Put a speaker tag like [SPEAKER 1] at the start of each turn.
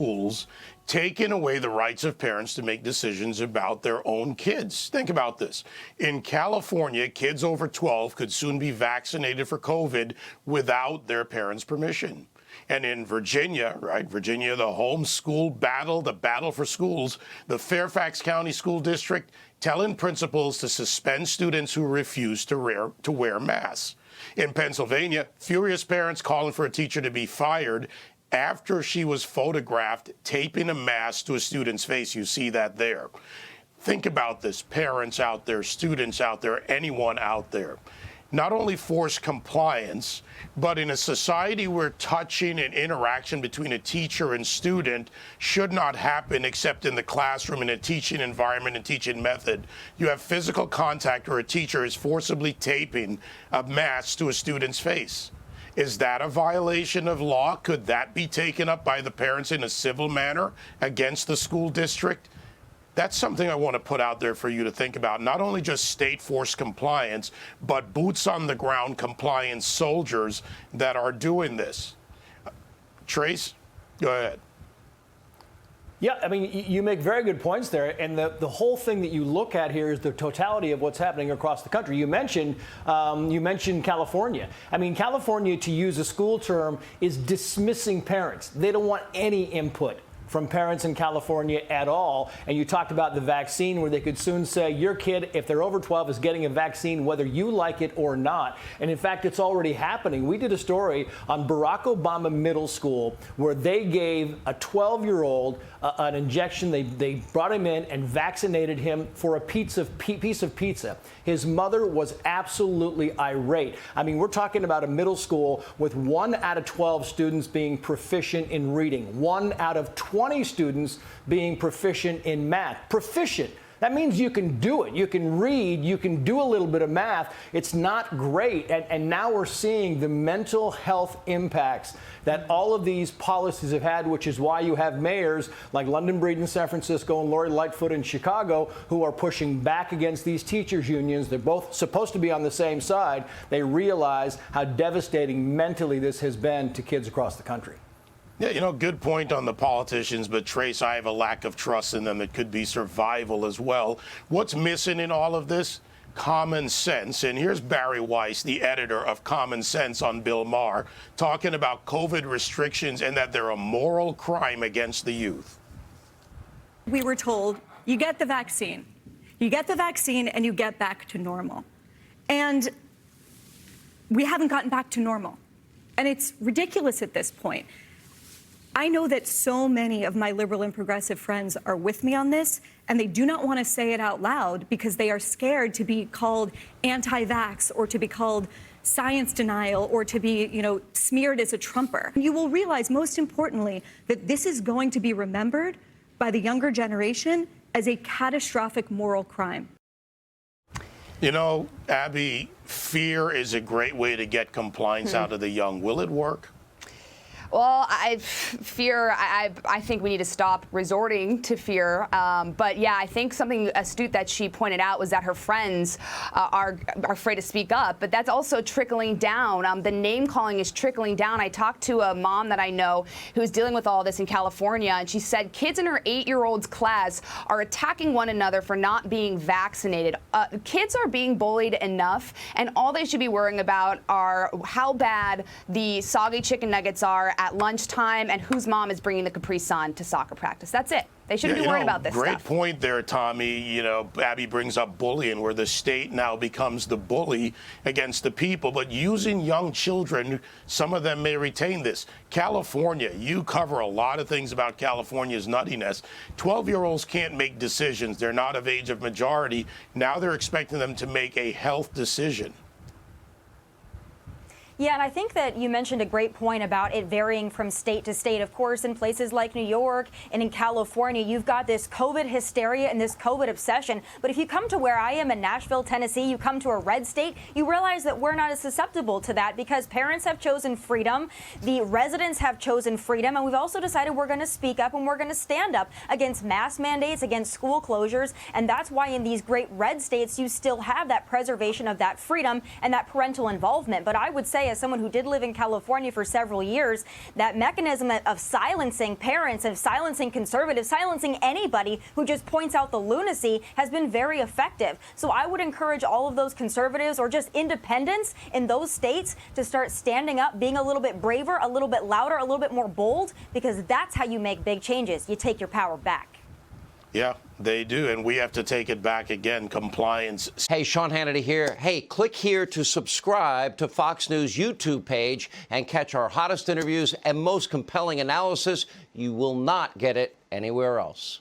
[SPEAKER 1] schools, taking away the rights of parents to make decisions about their own kids. Think about this. In California, kids over 12 could soon be vaccinated for COVID without their parents' permission. And in Virginia, right, Virginia, the homeschool battle, the battle for schools, the Fairfax County School District telling principals to suspend students who refuse to wear masks. In Pennsylvania, furious parents calling for a teacher to be fired after she was photographed taping a mask to a student's face. You see that there. Think about this, parents out there, students out there, anyone out there. Not only force compliance, but in a society where touching and interaction between a teacher and student should not happen except in the classroom, in a teaching environment and teaching method. You have physical contact where a teacher is forcibly taping a mask to a student's face. Is that a violation of law? Could that be taken up by the parents in a civil manner against the school district? That's something I want to put out there for you to think about. Not only just state force compliance, but boots on the ground compliance soldiers that are doing this. Trace, go ahead.
[SPEAKER 2] Yeah, I mean, you make very good points there, and the whole thing that you look at here is the totality of what's happening across the country. You mentioned California. I mean, California, to use a school term, is dismissing parents. They don't want any input from parents in California at all. And you talked about the vaccine, where they could soon say your kid, if they're over 12, is getting a vaccine whether you like it or not. And in fact, it's already happening. We did a story on Barack Obama Middle School where they gave a 12-year-old an injection. They brought him in and vaccinated him for a piece of pizza. His mother was absolutely irate. I mean, we're talking about a middle school with 1 out of 12 students being proficient in reading, 1 out of 20 students being proficient in math. Proficient. That means you can do it. You can read. You can do a little bit of math. It's not great. And now we're seeing the mental health impacts that all of these policies have had, which is why you have mayors like London Breed in San Francisco and Lori Lightfoot in Chicago who are pushing back against these teachers' unions. They're both supposed to be on the same side. They realize how devastating mentally this has been to kids across the country.
[SPEAKER 1] Yeah, you know, good point on the politicians, but Trace, I have a lack of trust in them. It could be survival as well. What's missing in all of this? Common sense. And here's Barry Weiss, the editor of Common Sense on Bill Maher, talking about COVID restrictions and that they're a moral crime against the youth.
[SPEAKER 3] We were told, you get the vaccine. You get the vaccine and you get back to normal. And we haven't gotten back to normal. And it's ridiculous at this point. I know that so many of my liberal and progressive friends are with me on this, and they do not want to say it out loud because they are scared to be called anti-vax or to be called science denial or to be, smeared as a Trumper. You will realize, most importantly, that this is going to be remembered by the younger generation as a catastrophic moral crime.
[SPEAKER 1] You know, Abby, fear is a great way to get compliance out of the young. Will it work?
[SPEAKER 4] Well, I think we need to stop resorting to fear. But yeah, I think something astute that she pointed out was that her friends are afraid to speak up. But that's also trickling down. The name calling is trickling down. I talked to a mom that I know who's dealing with all this in California, and she said kids in her 8-year-old's class are attacking one another for not being vaccinated. Kids are being bullied enough, and all they should be worrying about are how bad the soggy chicken nuggets are at lunchtime and whose mom is bringing the Capri Sun to soccer practice. That's it. They shouldn't be worried about this
[SPEAKER 1] great
[SPEAKER 4] stuff.
[SPEAKER 1] Great point there, Tommy. Abby brings up bullying, where the state now becomes the bully against the people. But using young children, some of them may retain this. California, you cover a lot of things about California's nuttiness. 12-year-olds can't make decisions. They're not of age of majority. Now they're expecting them to make a health decision.
[SPEAKER 5] Yeah, and I think that you mentioned a great point about it varying from state to state. Of course, in places like New York and in California, you've got this COVID hysteria and this COVID obsession. But if you come to where I am in Nashville, Tennessee, you come to a red state, you realize that we're not as susceptible to that because parents have chosen freedom, the residents have chosen freedom, and we've also decided we're going to speak up and we're going to stand up against mask mandates, against school closures. And that's why in these great red states, you still have that preservation of that freedom and that parental involvement. But I would say, as someone who did live in California for several years, that mechanism of silencing parents, of silencing conservatives, silencing anybody who just points out the lunacy has been very effective. So I would encourage all of those conservatives or just independents in those states to start standing up, being a little bit braver, a little bit louder, a little bit more bold, because that's how you make big changes. You take your power back.
[SPEAKER 1] Yeah, they do, and we have to take it back again. Compliance.
[SPEAKER 6] Hey, Sean Hannity here. Hey, click here to subscribe to Fox News YouTube page and catch our hottest interviews and most compelling analysis. You will not get it anywhere else.